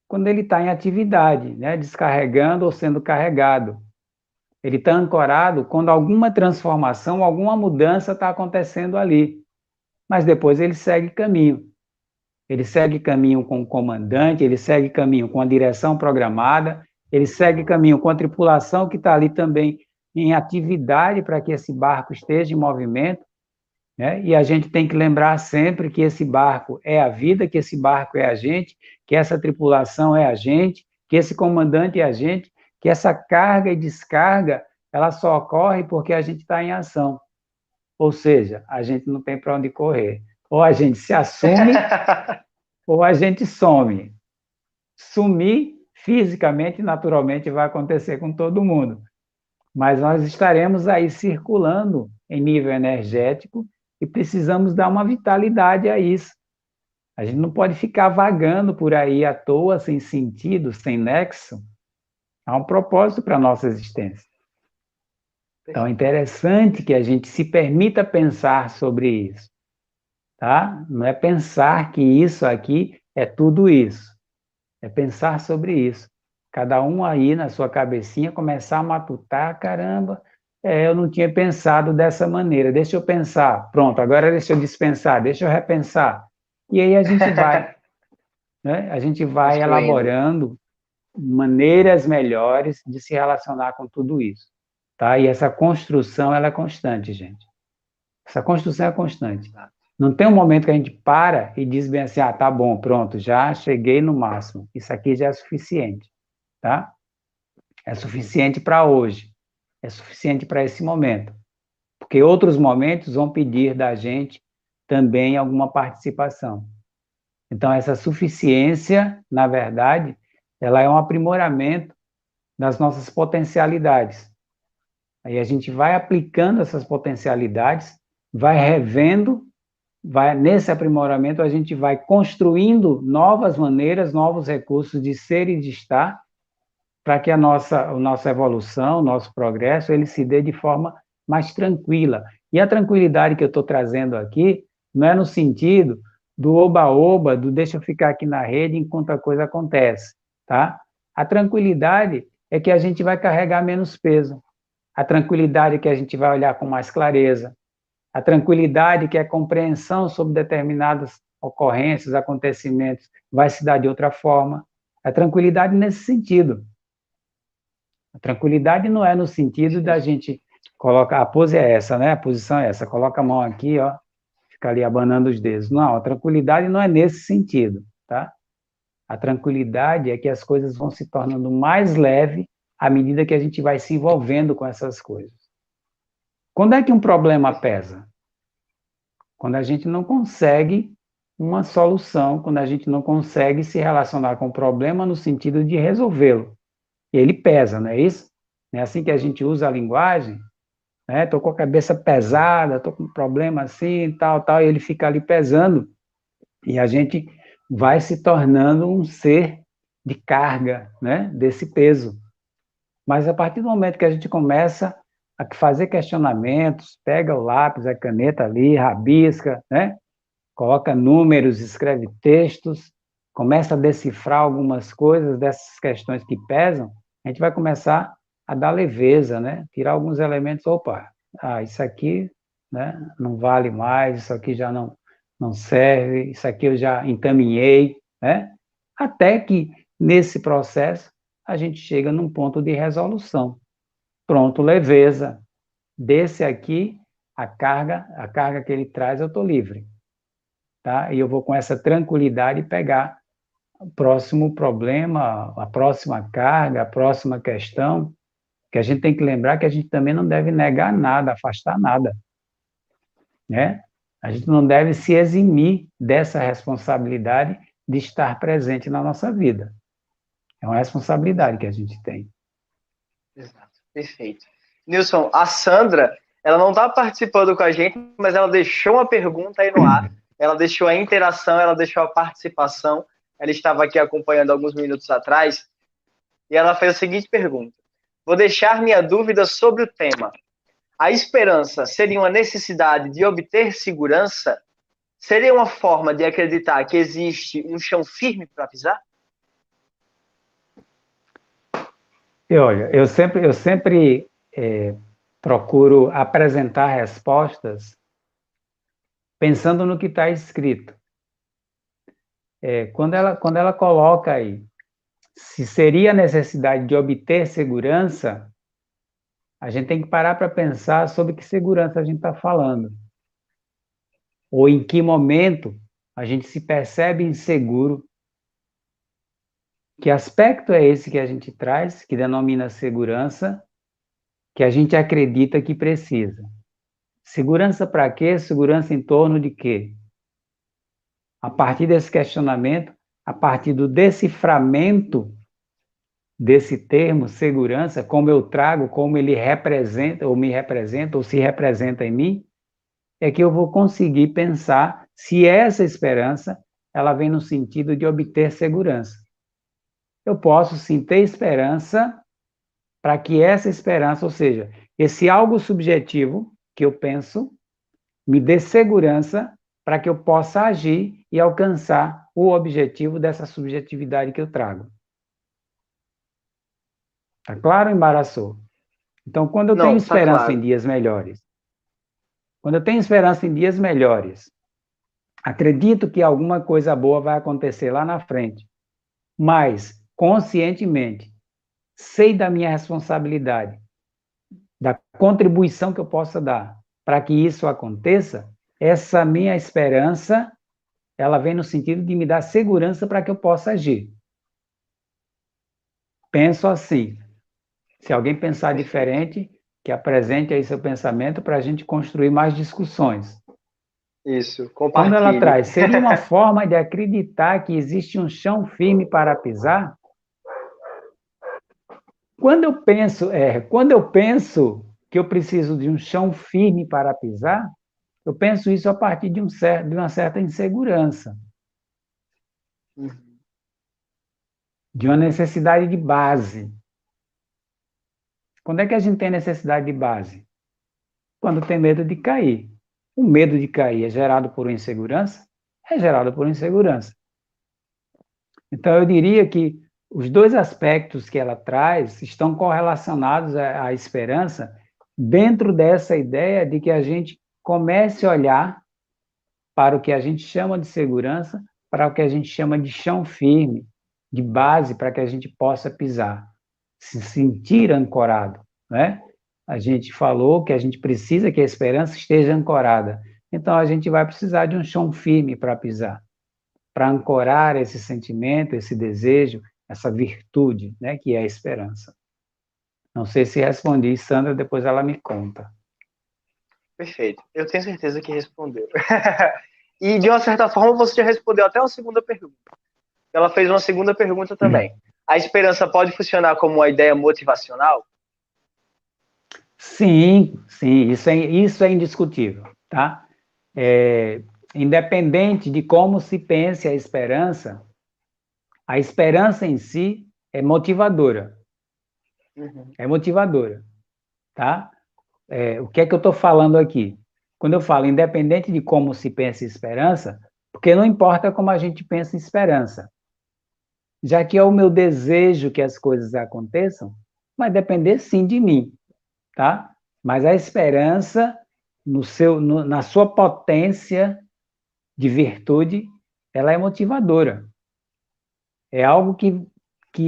Quando ele está em atividade, né? Descarregando ou sendo carregado. Ele está ancorado quando alguma transformação, alguma mudança está acontecendo ali. Mas depois ele segue caminho. Ele segue caminho com o comandante, ele segue caminho com a direção programada, ele segue caminho com a tripulação que está ali também em atividade para que esse barco esteja em movimento, né? E a gente tem que lembrar sempre que esse barco é a vida, que esse barco é a gente, que essa tripulação é a gente, que esse comandante é a gente, que essa carga e descarga, ela só ocorre porque a gente está em ação. Ou seja, a gente não tem para onde correr. Ou a gente se assume, ou a gente some. Sumir fisicamente, naturalmente, vai acontecer com todo mundo. Mas nós estaremos aí circulando em nível energético e precisamos dar uma vitalidade a isso. A gente não pode ficar vagando por aí à toa, sem sentido, sem nexo. Há um propósito para a nossa existência. Então, é interessante que a gente se permita pensar sobre isso, tá? Não é pensar que isso aqui é tudo isso. É pensar sobre isso. Cada um aí na sua cabecinha começar a matutar, caramba, eu não tinha pensado dessa maneira, deixa eu pensar. Pronto, agora deixa eu dispensar, deixa eu repensar. E aí a gente vai, né? A gente vai Construindo. elaborando maneiras melhores de se relacionar com tudo isso, tá? E essa construção, ela é constante, gente. Essa construção é constante. Não tem um momento que a gente para e diz bem assim, tá bom, pronto, já cheguei no máximo. Isso aqui já é suficiente, tá? É suficiente para hoje. É suficiente para esse momento. Porque outros momentos vão pedir da gente também alguma participação. Então, essa suficiência, na verdade, ela é um aprimoramento das nossas potencialidades. Aí a gente vai aplicando essas potencialidades, vai revendo, nesse aprimoramento a gente vai construindo novas maneiras, novos recursos de ser e de estar, para que a nossa evolução, o nosso progresso, ele se dê de forma mais tranquila. E a tranquilidade que eu estou trazendo aqui não é no sentido do oba-oba, do deixa eu ficar aqui na rede enquanto a coisa acontece, tá? A tranquilidade é que a gente vai carregar menos peso. A tranquilidade é que a gente vai olhar com mais clareza. A tranquilidade que é compreensão sobre determinadas ocorrências, acontecimentos, vai se dar de outra forma. A tranquilidade nesse sentido. A tranquilidade não é no sentido da gente colocar, a pose é essa, né? A posição é essa, coloca a mão aqui, ó, fica ali abanando os dedos. Não, a tranquilidade não é nesse sentido, tá? A tranquilidade é que as coisas vão se tornando mais leves à medida que a gente vai se envolvendo com essas coisas. Quando é que um problema pesa? Quando a gente não consegue uma solução, quando a gente não consegue se relacionar com o problema no sentido de resolvê-lo. E ele pesa, não é isso? É assim que a gente usa a linguagem, né? Estou com a cabeça pesada, estou com um problema assim, tal, e ele fica ali pesando, e a gente vai se tornando um ser de carga, né? Desse peso. Mas a partir do momento que a gente começa a fazer questionamentos, pega o lápis, a caneta ali, rabisca, né? Coloca números, escreve textos, começa a decifrar algumas coisas dessas questões que pesam, a gente vai começar a dar leveza, né? Tirar alguns elementos, opa, isso aqui, né, não vale mais, isso aqui já não serve, isso aqui eu já encaminhei, né? Até que, nesse processo, a gente chega num ponto de resolução. Pronto, leveza. Desse aqui, a carga que ele traz, eu estou livre. Tá? E eu vou com essa tranquilidade pegar o próximo problema, a próxima carga, a próxima questão, que a gente tem que lembrar que a gente também não deve negar nada, afastar nada, né? A gente não deve se eximir dessa responsabilidade de estar presente na nossa vida. É uma responsabilidade que a gente tem. Exato, perfeito. Nilson, a Sandra, ela não está participando com a gente, mas ela deixou uma pergunta aí no ar, ela deixou a interação, ela deixou a participação, ela estava aqui acompanhando alguns minutos atrás, e ela fez a seguinte pergunta: vou deixar minha dúvida sobre o tema. A esperança seria uma necessidade de obter segurança? Seria uma forma de acreditar que existe um chão firme para pisar? E olha, eu sempre procuro apresentar respostas pensando no que está escrito. Quando ela coloca aí, se seria a necessidade de obter segurança, a gente tem que parar para pensar sobre que segurança a gente está falando. Ou em que momento a gente se percebe inseguro. Que aspecto é esse que a gente traz, que denomina segurança, que a gente acredita que precisa? Segurança para quê? Segurança em torno de quê? A partir desse questionamento, a partir do deciframento desse termo, segurança, como eu trago, como ele representa, ou me representa, ou se representa em mim, é que eu vou conseguir pensar se essa esperança ela vem no sentido de obter segurança. Eu posso sim ter esperança para que essa esperança, ou seja, esse algo subjetivo que eu penso, me dê segurança para que eu possa agir e alcançar o objetivo dessa subjetividade que eu trago. Tá claro ou embaraçou? Então, quando eu tenho Não, tá esperança em claro. dias melhores, quando eu tenho esperança em dias melhores, acredito que alguma coisa boa vai acontecer lá na frente, mas, conscientemente, sei da minha responsabilidade, da contribuição que eu possa dar para que isso aconteça, essa minha esperança, ela vem no sentido de me dar segurança para que eu possa agir. Penso assim. Se alguém pensar Perfeito. diferente, que apresente aí seu pensamento para a gente construir mais discussões. Isso, Quando ela compartilhe. traz, seria uma forma de acreditar que existe um chão firme para pisar? Quando eu penso que eu preciso de um chão firme para pisar, eu penso isso a partir de uma certa insegurança, Uhum. de uma necessidade de base. Quando é que a gente tem necessidade de base? Quando tem medo de cair. O medo de cair é gerado por insegurança? É gerado por insegurança. Então, eu diria que os dois aspectos que ela traz estão correlacionados à esperança, dentro dessa ideia de que a gente comece a olhar para o que a gente chama de segurança, para o que a gente chama de chão firme, de base para que a gente possa pisar, se sentir ancorado, né? A gente falou que a gente precisa que a esperança esteja ancorada. Então a gente vai precisar de um chão firme para pisar, para ancorar esse sentimento, esse desejo, essa virtude, né, que é a esperança. Não sei se respondi, Sandra, depois ela me conta. Perfeito. Eu tenho certeza que respondeu. E, de uma certa forma, você já respondeu até uma segunda pergunta. Ela fez uma segunda pergunta também. A esperança pode funcionar como uma ideia motivacional? Sim, sim, isso é indiscutível, tá? Independente de como se pense a esperança em si é motivadora. Uhum. É motivadora, tá? O que é que eu estou falando aqui? Quando eu falo independente de como se pensa em esperança, porque não importa como a gente pensa em esperança, já que é o meu desejo que as coisas aconteçam, vai depender sim de mim, tá? Mas a esperança, na sua potência de virtude, ela é motivadora. É algo que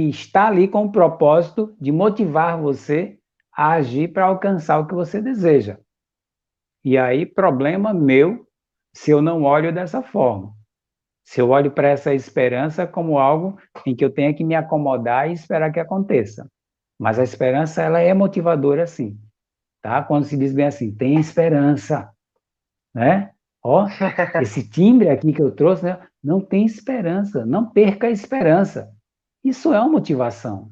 está ali com o propósito de motivar você a agir para alcançar o que você deseja. E aí, problema meu, se eu não olho dessa forma. Se eu olho para essa esperança como algo em que eu tenho que me acomodar e esperar que aconteça. Mas a esperança, ela é motivadora, sim. Tá? Quando se diz bem assim, tem esperança, né? Ó, esse timbre aqui que eu trouxe, né? Não tem esperança, não perca a esperança. Isso é uma motivação,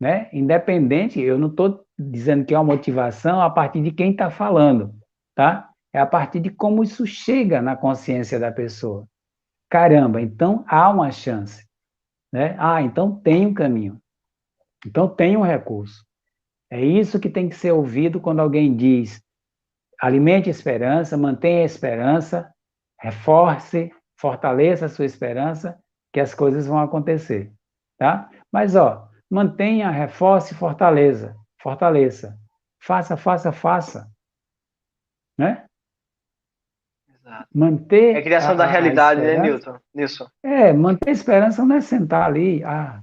né? Independente, eu não estou dizendo que é uma motivação a partir de quem está falando, tá? É a partir de como isso chega na consciência da pessoa. Caramba, então há uma chance, né? Ah, então tem um caminho, então tem um recurso. É isso que tem que ser ouvido quando alguém diz: alimente a esperança, mantenha a esperança, reforce, fortaleça a sua esperança, que as coisas vão acontecer, tá? Mas, ó, mantenha, reforce, fortaleça. Faça, faça, faça, né? Exato. É a Manter criação da a realidade, né, esperança. Newton? Nilson? Manter a esperança não é sentar ali,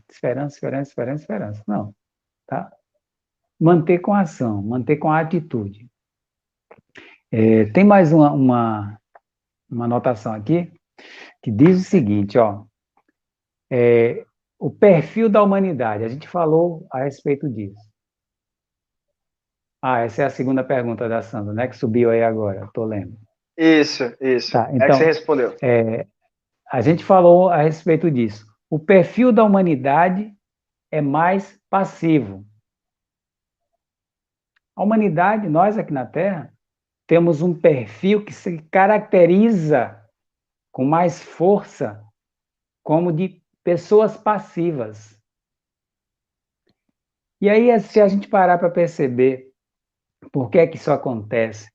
esperança, esperança, esperança, esperança. Não, tá? Manter com ação, manter com a atitude. Tem mais uma anotação aqui, que diz o seguinte, ó, o perfil da humanidade, a gente falou a respeito disso. Essa é a segunda pergunta da Sandra, né, que subiu aí agora, estou lendo. Isso. Tá, É que você então, respondeu. a gente falou a respeito disso. O perfil da humanidade é mais passivo. A humanidade, nós aqui na Terra, temos um perfil que se caracteriza com mais força, como de pessoas passivas. E aí, se a gente parar para perceber por que é que isso acontece,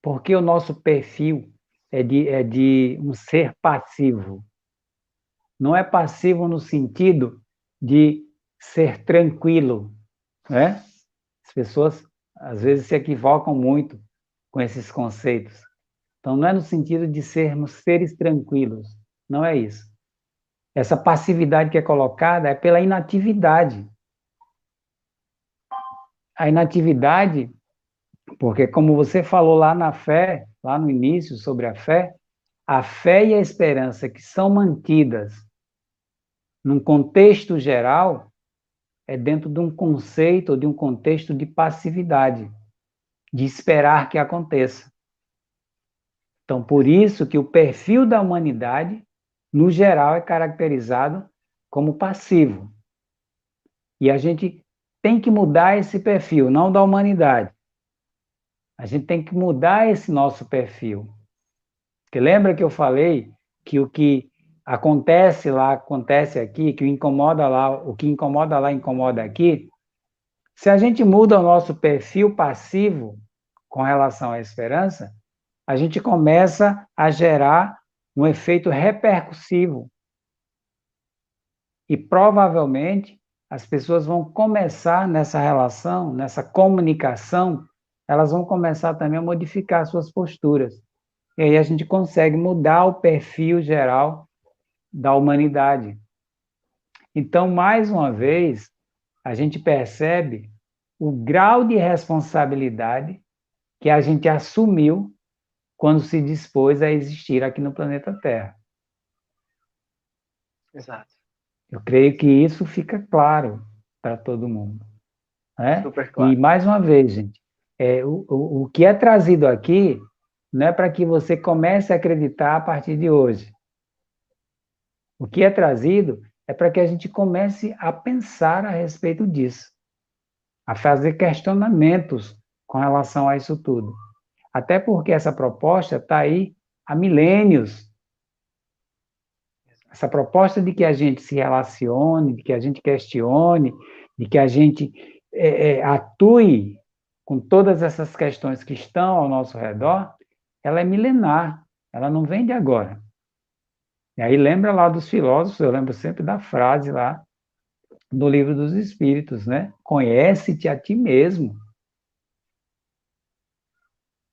porque o nosso perfil é de um ser passivo. Não é passivo no sentido de ser tranquilo, né? As pessoas, às vezes, se equivocam muito com esses conceitos. Então, não é no sentido de sermos seres tranquilos, não é isso. Essa passividade que é colocada é pela inatividade. A inatividade, porque como você falou lá na fé, lá no início sobre a fé e a esperança que são mantidas num contexto geral é dentro de um conceito ou de um contexto de passividade, de esperar que aconteça. Então, por isso que o perfil da humanidade, no geral, é caracterizado como passivo. E a gente tem que mudar esse perfil, não da humanidade. A gente tem que mudar esse nosso perfil. Porque lembra que eu falei que o que acontece lá, acontece aqui, que o que incomoda lá, incomoda aqui? Se a gente muda o nosso perfil passivo com relação à esperança, a gente começa a gerar um efeito repercussivo. E provavelmente as pessoas vão começar nessa relação, nessa comunicação, elas vão começar também a modificar suas posturas. E aí a gente consegue mudar o perfil geral da humanidade. Então, mais uma vez, a gente percebe o grau de responsabilidade que a gente assumiu quando se dispôs a existir aqui no planeta Terra. Exato. Eu creio que isso fica claro para todo mundo. Né? Super claro. E, mais uma vez, gente, o que é trazido aqui não é para que você comece a acreditar a partir de hoje. O que é trazido é para que a gente comece a pensar a respeito disso, a fazer questionamentos com relação a isso tudo. Até porque essa proposta está aí há milênios. Essa proposta de que a gente se relacione, de que a gente questione, de que a gente atue com todas essas questões que estão ao nosso redor, ela é milenar, ela não vem de agora. E aí lembra lá dos filósofos, eu lembro sempre da frase lá do Livro dos Espíritos, né? Conhece-te a ti mesmo.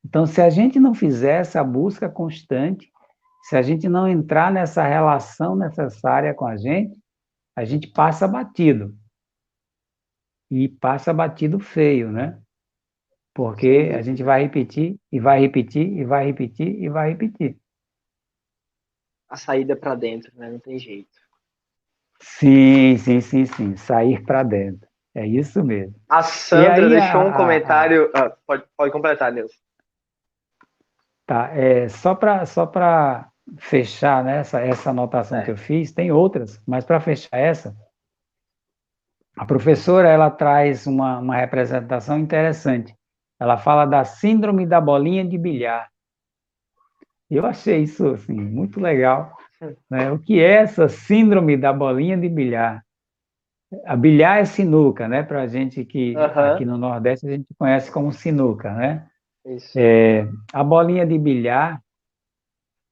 Então, se a gente não fizer essa busca constante, se a gente não entrar nessa relação necessária com a gente passa batido. E passa batido feio, né? Porque a gente vai repetir, e vai repetir, e vai repetir, e vai repetir. A saída para dentro, né? Não tem jeito. Sim. Sair para dentro. É isso mesmo. A Sandra aí, deixou um comentário. Pode completar, Nilson. Tá, só para fechar, né, essa anotação que eu fiz, tem outras, mas para fechar essa, a professora ela traz uma representação interessante. Ela fala da síndrome da bolinha de bilhar. Eu achei isso assim, muito legal. Né? O que é essa síndrome da bolinha de bilhar? A bilhar é sinuca, né? Para a gente que aqui no Nordeste a gente conhece como sinuca, né? Isso. A bolinha de bilhar,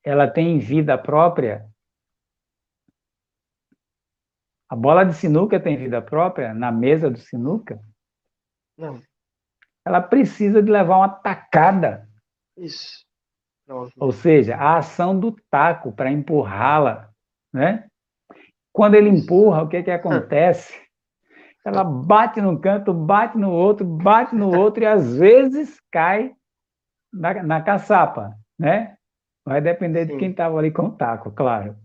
ela tem vida própria. A bola de sinuca tem vida própria na mesa do sinuca? Não. Ela precisa de levar uma tacada. Isso. Pronto. Ou seja, a ação do taco para empurrá-la, né? Quando ele empurra, o que acontece? Ela bate num canto, bate no outro e às vezes cai na caçapa, né? Vai depender de quem estava ali com o taco, claro.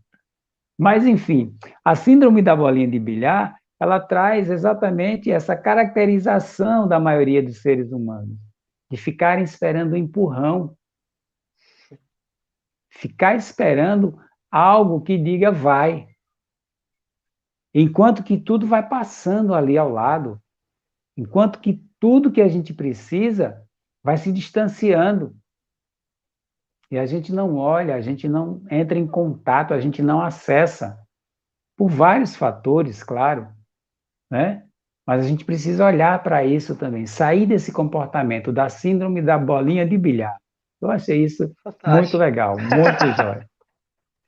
Mas, enfim, a síndrome da bolinha de bilhar, ela traz exatamente essa caracterização da maioria dos seres humanos, de ficarem esperando o empurrão, ficar esperando algo que diga vai, enquanto que tudo vai passando ali ao lado, enquanto que tudo que a gente precisa vai se distanciando. E a gente não olha, a gente não entra em contato, a gente não acessa, por vários fatores, claro, né? Mas a gente precisa olhar para isso também, sair desse comportamento da síndrome da bolinha de bilhar. Eu achei isso muito Fantástico. legal, muito jóia,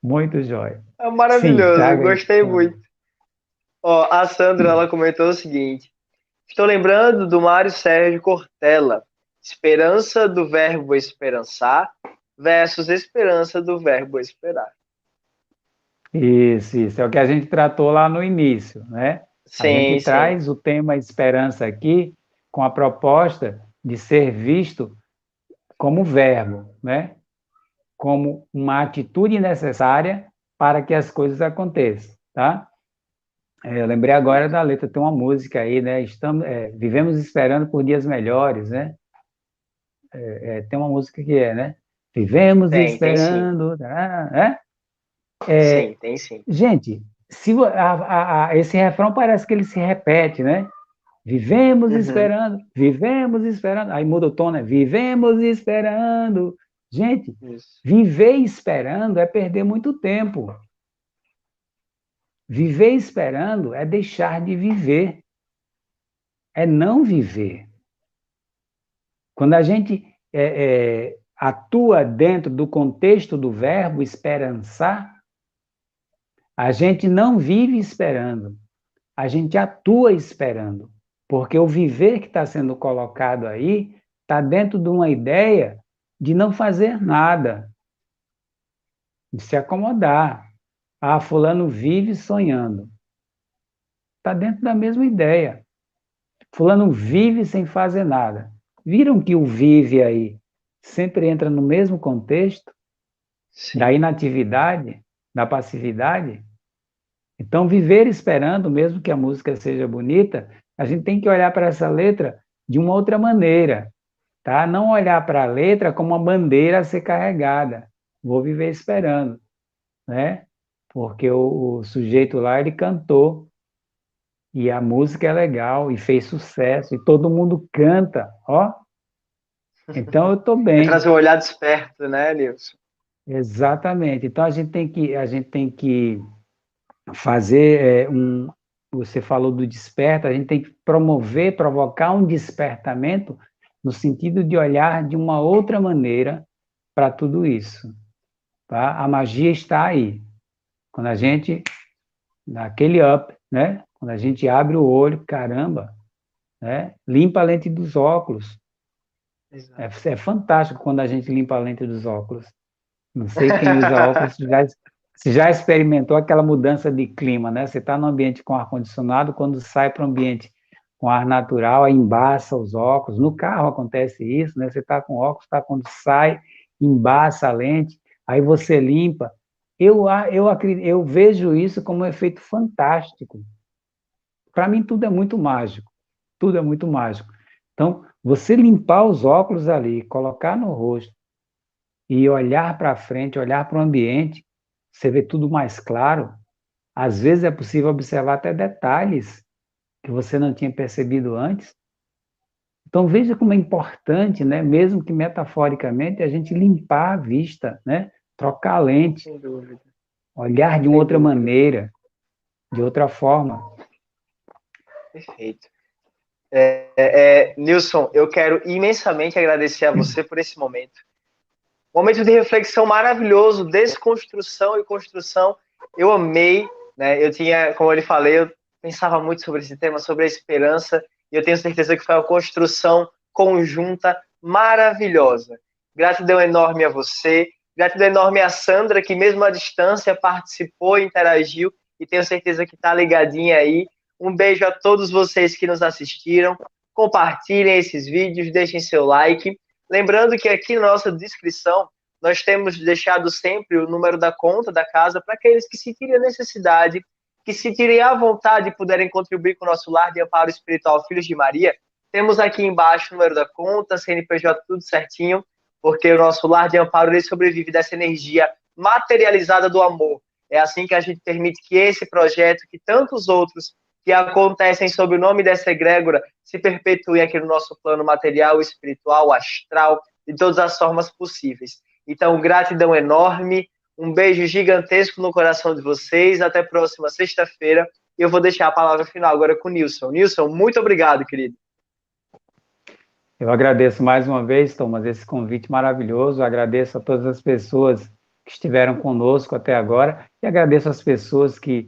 muito jóia. É Sim, maravilhoso, traga gostei isso. muito. Ó, a Sandra, ela comentou o seguinte: estou lembrando do Mário Sérgio Cortella, esperança do verbo esperançar versus esperança do verbo esperar. Isso, é o que a gente tratou lá no início, né? A gente Sim, sim. traz o tema esperança aqui com a proposta de ser visto como verbo, né? Como uma atitude necessária para que as coisas aconteçam, tá? Eu lembrei agora da letra, tem uma música aí, né? Vivemos esperando por dias melhores, né? Tem uma música que é, né? Vivemos Tem sim. esperando, né? Sim, tem sim. Gente, se esse refrão parece que ele se repete, né? Uhum. Vivemos esperando. Aí muda o tom, né? Vivemos esperando. Gente, Isso. viver esperando é perder muito tempo. Viver esperando é deixar de viver, é não viver. Quando a gente atua dentro do contexto do verbo esperançar, a gente não vive esperando, a gente atua esperando. Porque o viver que está sendo colocado aí está dentro de uma ideia de não fazer nada, de se acomodar. Ah, fulano vive sonhando. Está dentro da mesma ideia. Fulano vive sem fazer nada. Viram que o vive aí sempre entra no mesmo contexto da Sim. inatividade, da passividade? Então, viver esperando, mesmo que a música seja bonita, a gente tem que olhar para essa letra de uma outra maneira, tá? Não olhar para a letra como uma bandeira a ser carregada. Vou viver esperando, né? Porque o sujeito lá, ele cantou, e a música é legal, e fez sucesso, e todo mundo canta, ó. Então, eu estou É bem. trazer o olhar desperto, né, Nilson? Exatamente. Então, a gente tem que fazer você falou do desperta, a gente tem que provocar um despertamento no sentido de olhar de uma outra maneira para tudo isso, tá? A magia está aí. Quando a gente dá aquele up, né? Quando a gente abre o olho, caramba, né? Limpa a lente dos óculos. Exato. É fantástico quando a gente limpa a lente dos óculos. Não sei quem usa óculos se já experimentou aquela mudança de clima, né? Você está no ambiente com ar-condicionado, quando sai para o ambiente com ar natural, aí embaça os óculos. No carro acontece isso, né? Você está com óculos, tá, quando sai, embaça a lente, aí você limpa. Eu vejo isso como um efeito fantástico. Para mim, tudo é muito mágico. Tudo é muito mágico. Então, você limpar os óculos ali, colocar no rosto, e olhar para frente, olhar para o ambiente, você vê tudo mais claro. Às vezes é possível observar até detalhes que você não tinha percebido antes. Então veja como é importante, né, mesmo que metaforicamente, a gente limpar a vista, né, trocar a lente, Sem dúvida, olhar de uma sem outra dúvida. maneira, de outra forma. Perfeito. Nilson, eu quero imensamente agradecer a você por esse momento. Momento de reflexão maravilhoso, desconstrução e construção. Eu amei, né? Eu tinha, como eu lhe falei, eu pensava muito sobre esse tema, sobre a esperança, e eu tenho certeza que foi uma construção conjunta maravilhosa. Gratidão enorme a você, gratidão enorme a Sandra, que mesmo à distância participou, interagiu, e tenho certeza que está ligadinha aí. Um beijo a todos vocês que nos assistiram. Compartilhem esses vídeos, deixem seu like. Lembrando que aqui na nossa descrição nós temos deixado sempre o número da conta da casa para aqueles que sentirem a necessidade, que sentirem a vontade e puderem contribuir com o nosso lar de amparo espiritual Filhos de Maria. Temos aqui embaixo o número da conta, CNPJ, tudo certinho, porque o nosso lar de amparo ele sobrevive dessa energia materializada do amor. É assim que a gente permite que esse projeto, que tantos outros que acontecem sob o nome dessa egrégora, se perpetuem aqui no nosso plano material, espiritual, astral, de todas as formas possíveis. Então, gratidão enorme, um beijo gigantesco no coração de vocês. Até a próxima sexta-feira. Eu vou deixar a palavra final agora com o Nilson. Nilson, muito obrigado, querido. Eu agradeço mais uma vez, Thomas, esse convite maravilhoso. Agradeço a todas as pessoas que estiveram conosco até agora e agradeço as pessoas que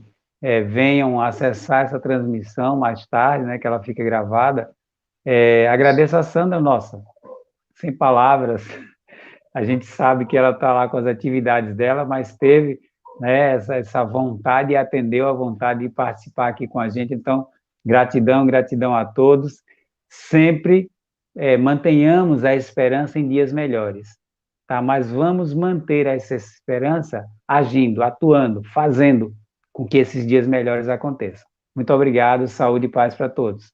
venham acessar essa transmissão mais tarde, né, que ela fica gravada. Agradeço a Sandra, nossa, sem palavras. A gente sabe que ela está lá com as atividades dela, mas teve, né, essa vontade e atendeu a vontade de participar aqui com a gente. Então, gratidão, gratidão a todos. Sempre mantenhamos a esperança em dias melhores, tá? Mas vamos manter essa esperança agindo, atuando, fazendo com que esses dias melhores aconteçam. Muito obrigado, saúde e paz para todos.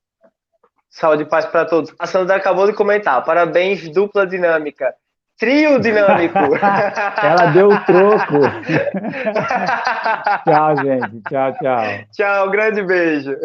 Saúde e paz para todos. A Sandra acabou de comentar, parabéns, dupla dinâmica. Trio dinâmico. Ela deu o troco. Tchau, gente. Tchau, tchau. Tchau, grande beijo.